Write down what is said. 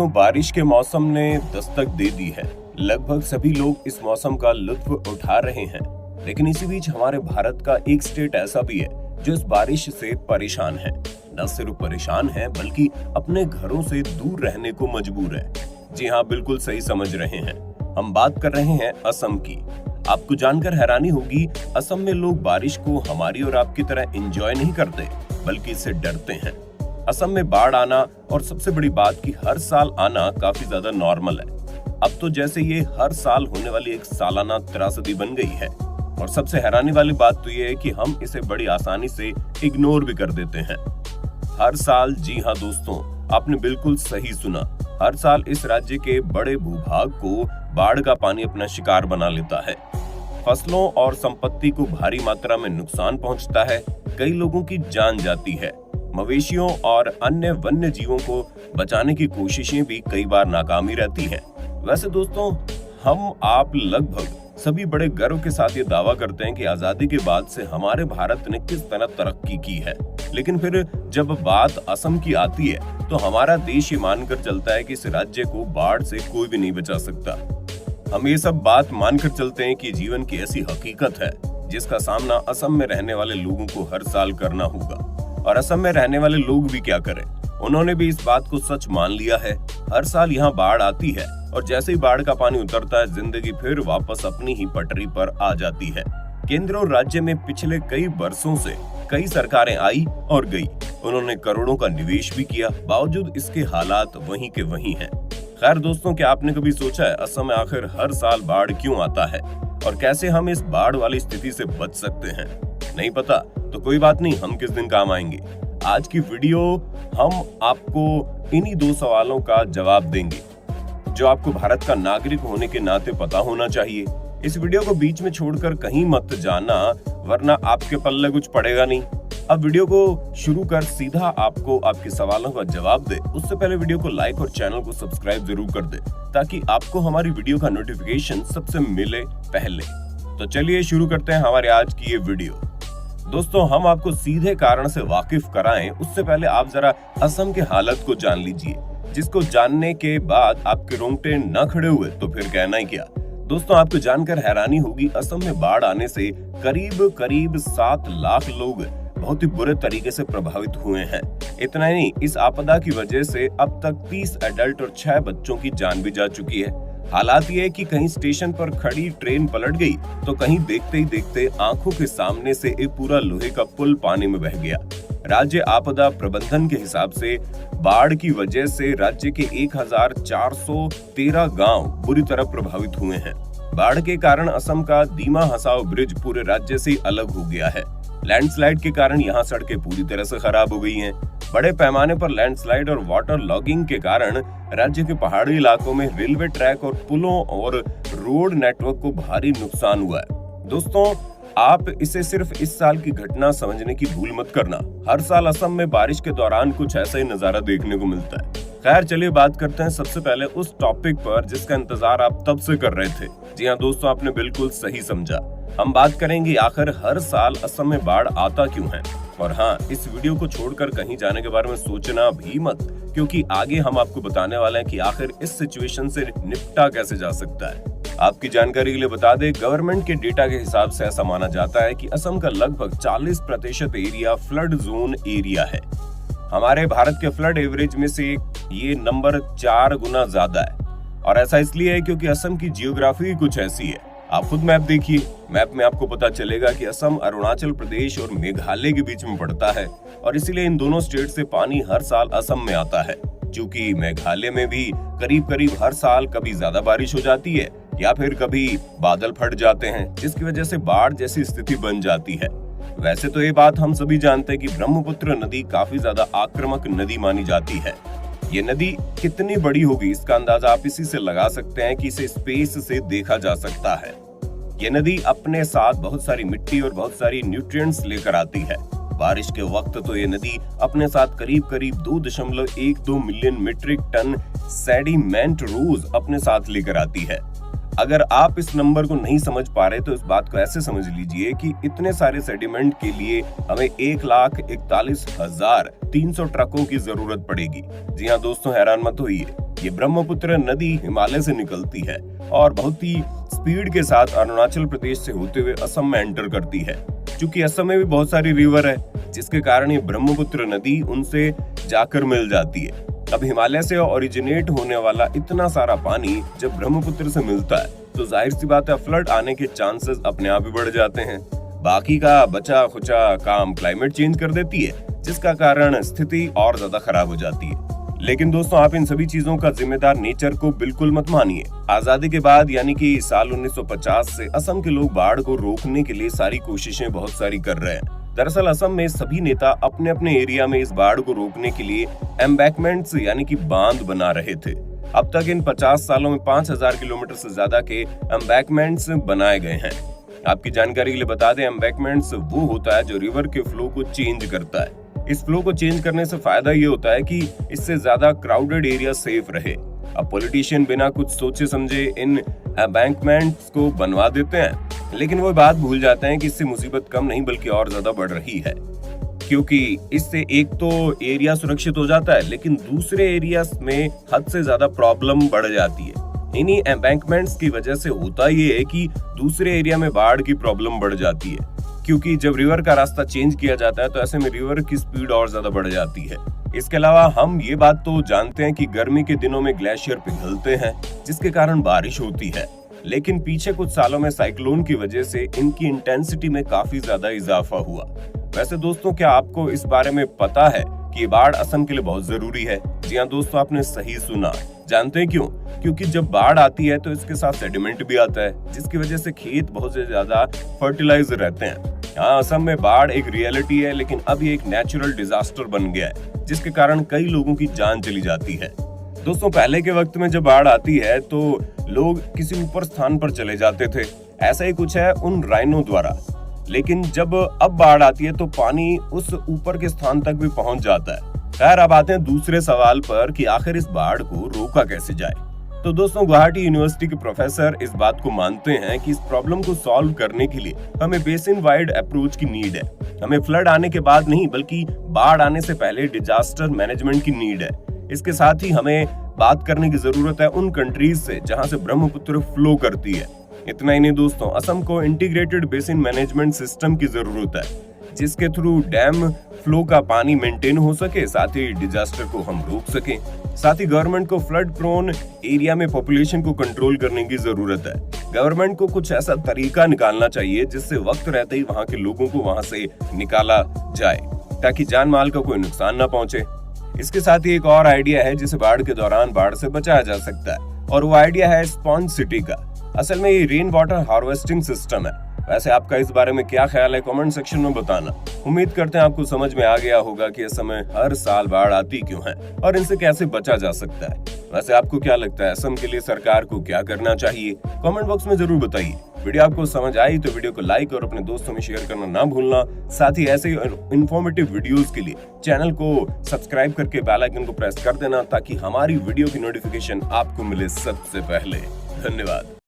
दोस्तों, बारिश के मौसम ने दस्तक दे दी है। लगभग सभी लोग इस मौसम का लुत्फ उठा रहे हैं। लेकिन इसी बीच हमारे भारत का एक स्टेट ऐसा भी है जो इस बारिश से परेशान है। न सिर्फ परेशान है बल्कि अपने घरों से दूर रहने को मजबूर है। जी हाँ, बिल्कुल सही समझ रहे हैं। हम बात कर रहे हैं असम की। आपको जानकर हैरानी होगी, असम में लोग बारिश को हमारी और आपकी तरह एंजॉय नहीं करते बल्कि इससे डरते हैं। असम में बाढ़ आना और सबसे बड़ी बात कि हर साल आना काफी ज्यादा नॉर्मल है। अब तो जैसे ये हर साल होने वाली एक सालाना त्रासदी बन गई है। और सबसे हैरानी वाली बात तो ये है कि हम इसे बड़ी आसानी से इग्नोर भी कर देते हैं। हर साल, जी हाँ दोस्तों, आपने बिल्कुल सही सुना, हर साल इस राज्य के बड़े भूभाग को बाढ़ का पानी अपना शिकार बना लेता है। फसलों और संपत्ति को भारी मात्रा में नुकसान पहुंचता है। कई लोगों की जान जाती है। मवेशियों और अन्य वन्य जीवों को बचाने की कोशिशें भी कई बार नाकामी रहती हैं। वैसे दोस्तों, हम आप लगभग सभी बड़े गर्व के साथ ये दावा करते हैं कि आजादी के बाद से हमारे भारत ने किस तरह तरक्की की है। लेकिन फिर जब बात असम की आती है तो हमारा देश ये मानकर चलता है कि इस राज्य को बाढ़ से कोई भी नहीं बचा सकता। हम ये सब बात मानकर चलते हैं कि जीवन की ऐसी हकीकत है जिसका सामना असम में रहने वाले लोगों को हर साल करना होगा। और असम में रहने वाले लोग भी क्या करें, उन्होंने भी इस बात को सच मान लिया है। हर साल यहाँ बाढ़ आती है और जैसे ही बाढ़ का पानी उतरता है, जिंदगी फिर वापस अपनी ही पटरी पर आ जाती है। केंद्र और राज्य में पिछले कई वर्षों से कई सरकारें आई और गई। उन्होंने करोड़ों का निवेश भी किया, बावजूद इसके हालात वहीं के वहीं हैं। खैर दोस्तों, क्या आपने कभी सोचा है असम में आखिर हर साल बाढ़ क्यों आता है और कैसे हम इस बाढ़ वाली स्थिति से बच सकते हैं? नहीं पता तो कोई बात नहीं, हम किस दिन काम आएंगे। आज की वीडियो हम आपको इन्हीं दो सवालों का जवाब देंगे जो आपको भारत का नागरिक होने के नाते पता होना चाहिए। इस वीडियो को बीच में छोड़कर कहीं मत जाना, वरना आपके पल्ले कुछ पड़ेगा नहीं। अब वीडियो को शुरू कर सीधा आपको आपके सवालों का जवाब दे, उससे पहले वीडियो को लाइक और चैनल को सब्सक्राइब जरूर कर दे ताकि आपको हमारी वीडियो का नोटिफिकेशन सबसे मिले पहले। तो चलिए शुरू करते हैं हमारे आज की ये वीडियो। दोस्तों, हम आपको सीधे कारण से वाकिफ कराएं उससे पहले आप जरा असम के हालत को जान लीजिए, जिसको जानने के बाद आपके रोंगटे न खड़े हुए तो फिर कहना ही क्या। दोस्तों, आपको जानकर हैरानी होगी, असम में बाढ़ आने से करीब 7 लाख लोग बहुत ही बुरे तरीके से प्रभावित हुए हैं। इतना ही नहीं, इस आपदा की वजह से अब तक 30 एडल्ट और 6 बच्चों की जान भी जा चुकी है। हालात ये है कि कहीं स्टेशन पर खड़ी ट्रेन पलट गई तो कहीं देखते ही देखते आंखों के सामने से एक पूरा लोहे का पुल पानी में बह गया। राज्य आपदा प्रबंधन के हिसाब से बाढ़ की वजह से राज्य के 1413 गांव बुरी तरह प्रभावित हुए हैं। बाढ़ के कारण असम का दीमा हसाओ ब्रिज पूरे राज्य से अलग हो गया है। लैंडस्लाइड के कारण यहाँ सड़कें पूरी तरह से खराब हो गई हैं। बड़े पैमाने पर लैंडस्लाइड और वाटर लॉगिंग के कारण राज्य के पहाड़ी इलाकों में रेलवे ट्रैक और पुलों और रोड नेटवर्क को भारी नुकसान हुआ है। दोस्तों, आप इसे सिर्फ इस साल की घटना समझने की भूल मत करना। हर साल असम में बारिश के दौरान कुछ ऐसा ही नजारा देखने को मिलता है। खैर, चलिए बात करते हैं सबसे पहले उस टॉपिक पर जिसका इंतजार आप तब से कर रहे थे। जी हाँ दोस्तों, आपने बिल्कुल सही समझा। हम बात करेंगे आखिर हर साल असम में बाढ़ आता क्यों है। और हाँ, इस वीडियो को छोड़कर कहीं जाने के बारे में सोचना भी मत, क्योंकि आगे हम आपको बताने वाले हैं कि आखिर इस सिचुएशन से निपटा कैसे जा सकता है। आपकी जानकारी के लिए बता दें, गवर्नमेंट के डेटा के हिसाब से ऐसा माना जाता है कि असम का लगभग 40% एरिया फ्लड जोन एरिया है। हमारे भारत के फ्लड एवरेज में से ये नंबर 4 गुना ज्यादा है। और ऐसा इसलिए है क्योंकि असम की जियोग्राफी कुछ ऐसी है। आप खुद मैप देखिए, मैप में आपको पता चलेगा कि असम अरुणाचल प्रदेश और मेघालय के बीच में पड़ता है और इसीलिए इन दोनों स्टेट से पानी हर साल असम में आता है। क्योंकि मेघालय में भी करीब हर साल कभी ज्यादा बारिश हो जाती है या फिर कभी बादल फट जाते हैं, जिसकी वजह से बाढ़ जैसी स्थिति बन जाती है। वैसे तो ये बात हम सभी जानते हैं कि ब्रह्मपुत्र नदी काफी ज्यादा आक्रामक नदी मानी जाती है। ये नदी कितनी बड़ी होगी इसका अंदाजा आप इसी से लगा सकते हैं कि इसे स्पेस से देखा जा सकता है। ये नदी अपने साथ बहुत सारी मिट्टी और बहुत सारी न्यूट्रिएंट्स लेकर आती है। बारिश के वक्त तो ये नदी अपने साथ करीब 2.12 मिलियन मीट्रिक टन सेडिमेंट रोज अपने साथ लेकर आती है। अगर आप इस नंबर को नहीं समझ पा रहे तो इस बात को ऐसे समझ लीजिए कि इतने सारे सेडिमेंट के लिए हमें 1,41,300 ट्रकों की जरूरत पड़ेगी। जी हाँ दोस्तों, हैरान मत होइए, ये ब्रह्मपुत्र नदी हिमालय से निकलती है और बहुत ही स्पीड के साथ अरुणाचल प्रदेश से होते हुए असम में एंटर करती है। क्योंकि असम में भी बहुत सारी रिवर है, जिसके कारण ये ब्रह्मपुत्र नदी उनसे जाकर मिल जाती है। अब हिमालय से ओरिजिनेट होने वाला इतना सारा पानी जब ब्रह्मपुत्र से मिलता है तो जाहिर सी बात है फ्लड आने के चांसेस अपने आप ही बढ़ जाते हैं। बाकी का बचा खुचा काम क्लाइमेट चेंज कर देती है, जिसका कारण स्थिति और ज्यादा खराब हो जाती है। लेकिन दोस्तों, आप इन सभी चीजों का जिम्मेदार नेचर को बिल्कुल मत मानिए। आजादी के बाद यानी कि साल 1950 से असम के लोग बाढ़ को रोकने के लिए सारी कोशिशें बहुत सारी कर रहे हैं। दरअसल असम में सभी नेता अपने अपने एरिया में इस बाढ़ को रोकने के लिए एम्बैंकमेंट्स यानी कि बांध बना रहे थे। अब तक इन 50 सालों में 5000 किलोमीटर से ज्यादा के एम्बैंकमेंट्स बनाए गए हैं। आपकी जानकारी के लिए बता दें, एम्बैंकमेंट्स वो होता है जो रिवर के फ्लो को चेंज करता है। इस फ्लो को चेंज करने से फायदा ये होता है कि इससे ज्यादा क्राउडेड एरिया सेफ रहे। अब पॉलिटिशियन बिना कुछ सोचे समझे इन एम्बैंकमेंट्स को बनवा देते हैं, लेकिन वो बात भूल जाते हैं कि इससे मुसीबत कम नहीं बल्कि और ज्यादा बढ़ रही है। क्योंकि इससे एक तो एरिया सुरक्षित हो जाता है, लेकिन दूसरे एरिया में हद से ज्यादा प्रॉब्लम बढ़ जाती है। इन्हीं एम्बैंकमेंट्स की वजह से होता ये है कि दूसरे एरिया में बाढ़ की प्रॉब्लम बढ़ जाती है। क्योंकि जब रिवर का रास्ता चेंज किया जाता है तो ऐसे में रिवर की स्पीड और ज्यादा बढ़ जाती है। इसके अलावा हम ये बात तो जानते हैं कि गर्मी के दिनों में ग्लेशियर पिघलते हैं, जिसके कारण बारिश होती है। लेकिन पीछे कुछ सालों में साइक्लोन की वजह से इनकी इंटेंसिटी में काफी ज्यादा इजाफा हुआ। वैसे दोस्तों, क्या आपको इस बारे में पता है कि ये बाढ़ असम के लिए बहुत जरूरी है? जी हाँ दोस्तों, आपने सही सुना। जानते हैं क्यों? क्योंकि जब बाढ़ आती है तो इसके साथ सेडिमेंट भी आता है, जिसकी वजह से खेत बहुत ज्यादा फर्टिलाइज रहते हैं। हाँ, असम में बाढ़ एक रियलिटी है, लेकिन अब ये एक नेचुरल डिजास्टर बन गया है, जिसके कारण कई लोगों की जान चली जाती है। दोस्तों, पहले के वक्त में जब बाढ़ आती है तो लोग किसी ऊपर स्थान पर चले जाते थे। ऐसा ही कुछ है उन राइनो द्वारा। लेकिन जब अब बाढ़ आती है तो पानी उस ऊपर के स्थान तक भी पहुंच जाता है। खैर, अब आते हैं दूसरे सवाल पर कि आखिर इस बाढ़ को रोका कैसे जाए। तो दोस्तों, गुवाहाटी यूनिवर्सिटी के प्रोफेसर इस बात को मानते हैं कि इस प्रॉब्लम को सॉल्व करने के लिए हमें बेसिन वाइड अप्रोच की नीड है। हमें फ्लड आने के बाद नहीं बल्कि बाढ़ आने से पहले डिजास्टर मैनेजमेंट की नीड है। इसके साथ ही हमें बात करने की जरूरत है उन कंट्रीज से जहां से ब्रह्मपुत्र फ्लो करती है। इतना ही नहीं दोस्तों, असम को इंटीग्रेटेड बेसिन मैनेजमेंट सिस्टम की जरूरत है, जिसके थ्रू डैम फ्लो का पानी मेंटेन हो सके, साथ ही डिजास्टर को हम रोक सकें। साथ ही गवर्नमेंट को फ्लड प्रोन एरिया में पॉपुलेशन को कंट्रोल करने की जरूरत है। गवर्नमेंट को कुछ ऐसा तरीका निकालना चाहिए जिससे वक्त रहते ही वहां के लोगों को वहां से निकाला जाए, ताकि जान माल का कोई नुकसान न पहुंचे। इसके साथ ही एक और आइडिया है जिसे बाढ़ के दौरान बाढ़ से बचाया जा सकता है, और वो आइडिया है स्पॉन्ज सिटी का। असल में ये रेन वाटर हार्वेस्टिंग सिस्टम है। वैसे आपका इस बारे में क्या ख्याल है, कमेंट सेक्शन में बताना। उम्मीद करते हैं आपको समझ में आ गया होगा कि इस समय हर साल बाढ़ आती क्यों है और इनसे कैसे बचा जा सकता है। वैसे आपको क्या लगता है, असम के लिए सरकार को क्या करना चाहिए? कमेंट बॉक्स में जरूर बताइए। वीडियो आपको समझ आई तो वीडियो को लाइक और अपने दोस्तों में शेयर करना ना भूलना। साथ ही ऐसे ही इन्फॉर्मेटिव वीडियोस के लिए चैनल को सब्सक्राइब करके बेल आइकन को प्रेस कर देना, ताकि हमारी वीडियो की नोटिफिकेशन आपको मिले सबसे पहले। धन्यवाद।